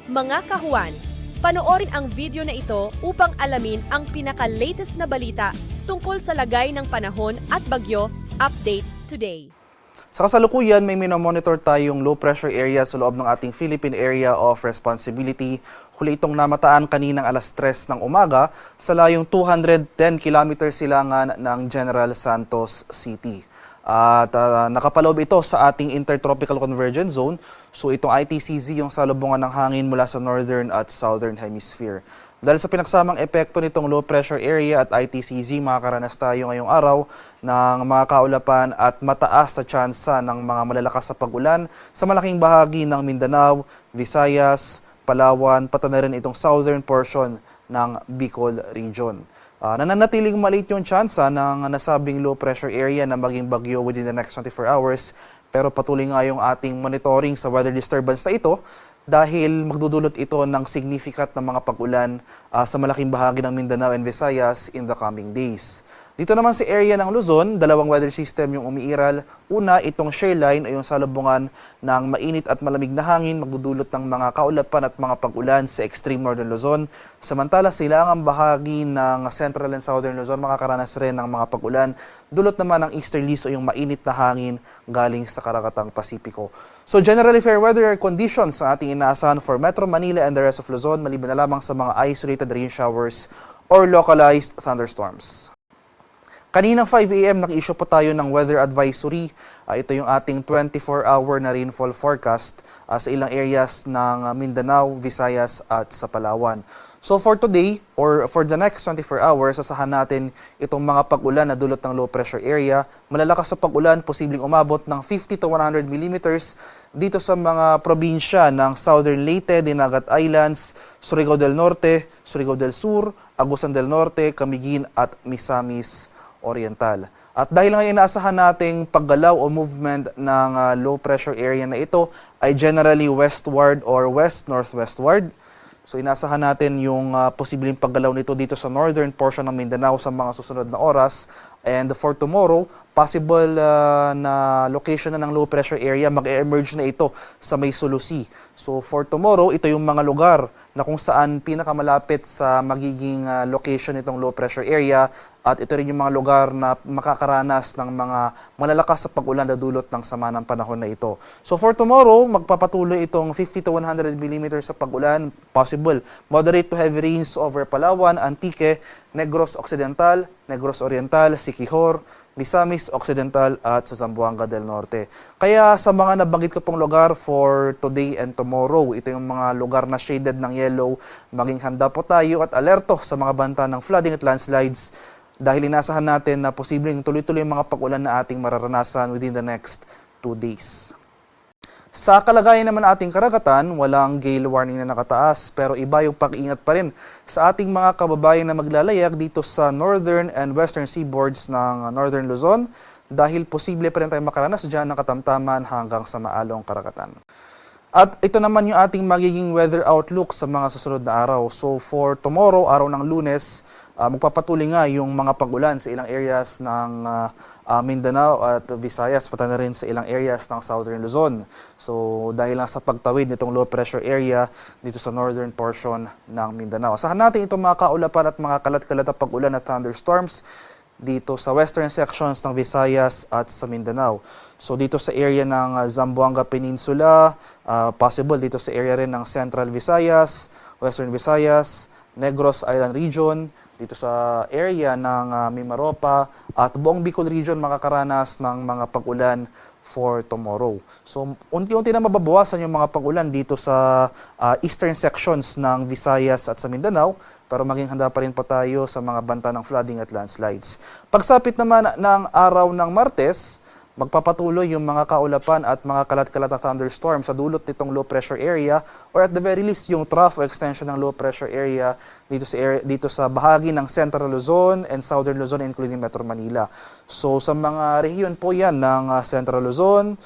Mga kahuan, panoorin ang video na ito upang alamin ang pinaka-latest na balita tungkol sa lagay ng panahon at bagyo. Update today. Sa kasalukuyan, may minomonitor tayong low pressure area sa loob ng ating Philippine Area of Responsibility. Huli itong namataan kaninang alas 3 ng umaga sa layong 210 km silangan ng General Santos City. At nakapaloob ito sa ating Intertropical Convergence Zone. So itong ITCZ yung salubungan ng hangin mula sa Northern at Southern Hemisphere. Dahil sa pinagsamang epekto nitong low pressure area at ITCZ, makakaranas tayo ngayong araw ng mga kaulapan at mataas na tsansa ng mga malalakas na pag-ulan sa malaking bahagi ng Mindanao, Visayas, Palawan, pati na rin itong southern portion ng Bicol region. Nananatiling maliit yung tsansa ng nasabing low pressure area na maging bagyo within the next 24 hours, pero patuloy nga yung ating monitoring sa weather disturbance na ito dahil magdudulot ito ng significant na mga pag-ulan sa malaking bahagi ng Mindanao and Visayas in the coming days. Dito naman sa area ng Luzon, dalawang weather system yung umiiral. Una, itong shear line ay yung salubungan ng mainit at malamig na hangin, magdudulot ng mga kaulapan at mga pag-ulan sa extreme northern Luzon. Samantala, silangang bahagi ng central and southern Luzon makakaranas rin ng mga pag-ulan. Dulot naman ng easterlies o yung mainit na hangin galing sa Karakatang Pasipiko. So generally fair weather conditions sa ating inaasahan for Metro Manila and the rest of Luzon, maliban na lamang sa mga isolated rain showers or localized thunderstorms. Kaninang 5 a.m. nag-issue po tayo ng weather advisory. Ito yung ating 24-hour na rainfall forecast sa ilang areas ng Mindanao, Visayas at sa Palawan. So for today or for the next 24 hours, asahan natin itong mga pag-ulan na dulot ng low pressure area. Malalakas sa pag-ulan, posibleng umabot ng 50 to 100 millimeters dito sa mga probinsya ng Southern Leyte, Dinagat Islands, Surigao del Norte, Surigao del Sur, Agusan del Norte, Camiguin at Misamis Oriental. At dahil nga inaasahan nating paggalaw o movement ng low pressure area na ito ay generally westward or west-northwestward. So inaasahan natin yung posibleng paggalaw nito dito sa northern portion ng Mindanao sa mga susunod na oras. And for tomorrow, possible na location na ng low pressure area, mag-emerge na ito sa may Sulusi. So for tomorrow, ito yung mga lugar na kung saan pinakamalapit sa magiging location itong low pressure area. At ito rin yung mga lugar na makakaranas ng mga malalakas sa pag-ulan na dulot ng sama ng panahon na ito. So for tomorrow, magpapatuloy itong 50 to 100 millimeters sa pag-ulan. Possible moderate to heavy rains over Palawan, Antique, Negros Occidental, Negros Oriental, Siquijor, Misamis Occidental at sa Zamboanga del Norte. Kaya sa mga nabanggit ko pong lugar for today and tomorrow, ito yung mga lugar na shaded ng yellow, maging handa po tayo at alerto sa mga banta ng flooding at landslides dahil inasahan natin na posibleng tuloy-tuloy yung mga pag-ulan na ating mararanasan within the next 2 days. Sa kalagayan naman ating karagatan, walang gale warning na nakataas pero iba yung pag-iingat pa rin sa ating mga kababayan na maglalayag dito sa northern and western seaboards ng northern Luzon dahil posible pa rin tayo makaranas dyan ng katamtaman hanggang sa maalong karagatan. At ito naman yung ating magiging weather outlook sa mga susunod na araw. So for tomorrow, araw ng Lunes, magpapatuloy nga yung mga pag-ulan sa ilang areas ng Mindanao at Visayas, pati na rin sa ilang areas ng Southern Luzon. So dahil lang sa pagtawid nitong low pressure area dito sa northern portion ng Mindanao. Asahan natin itong mga kaulapan at mga kalat-kalat na pag-ulan at thunderstorms dito sa western sections ng Visayas at sa Mindanao. So dito sa area ng Zamboanga Peninsula, possible dito sa area rin ng Central Visayas, Western Visayas, Negros Island Region, dito sa area ng Mimaropa at buong Bicol Region makakaranas ng mga pag-ulan for tomorrow. So unti-unti na mababawasan yung mga pag-ulan dito sa eastern sections ng Visayas at sa Mindanao, pero maging handa pa rin po tayo sa mga banta ng flooding at landslides. Pagsapit naman ng araw ng Martes, magpapatuloy yung mga kaulapan at mga kalat-kalat na thunderstorm sa dulot nitong low pressure area or at the very least yung trough o extension ng low pressure area dito sa bahagi ng Central Luzon and Southern Luzon including Metro Manila. So sa mga rehiyon po yan ng Central Luzon,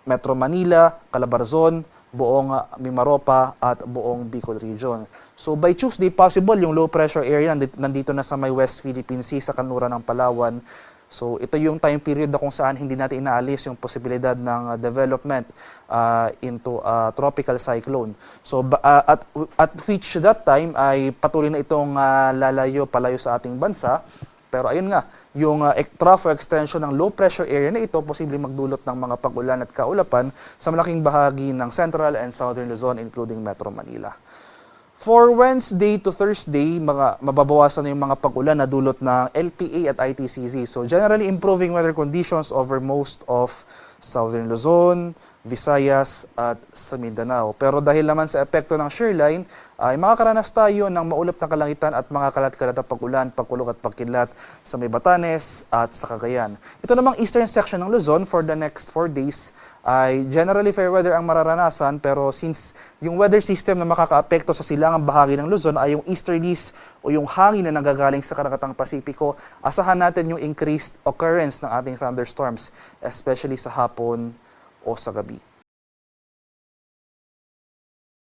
Metro Manila, Calabarzon, buong Mimaropa at buong Bicol Region. So by Tuesday, possible yung low pressure area nandito na sa may West Philippine Sea sa kanluran ng Palawan. So ito yung time period na kung saan hindi natin inaalis yung posibilidad ng development into a tropical cyclone. So at which that time ay patuloy na itong palayo sa ating bansa. Pero ayun nga, yung trough o extension ng low pressure area na ito posibleng magdulot ng mga pag-ulan at kaulapan sa malaking bahagi ng Central and Southern Luzon including Metro Manila. For Wednesday to Thursday, mababawasan na yung mga pag-ulan na dulot ng LPA at ITCZ. So generally improving weather conditions over most of Southern Luzon, Visayas at sa Mindanao. Pero dahil naman sa epekto ng shearline, ay makakaranas tayo ng maulap na kalangitan at mga kalat-kalat na pag-ulan, pagkulog at pagkidlat sa may Batanes at sa Cagayan. Ito namang eastern section ng Luzon for the next 4 days ay generally fair weather ang mararanasan, pero since yung weather system na makakaapekto sa silangang bahagi ng Luzon ay yung easterlies o yung hangin na nanggagaling sa Karagatang Pasipiko, asahan natin yung increased occurrence ng ating thunderstorms, especially sa hapon o sa gabi.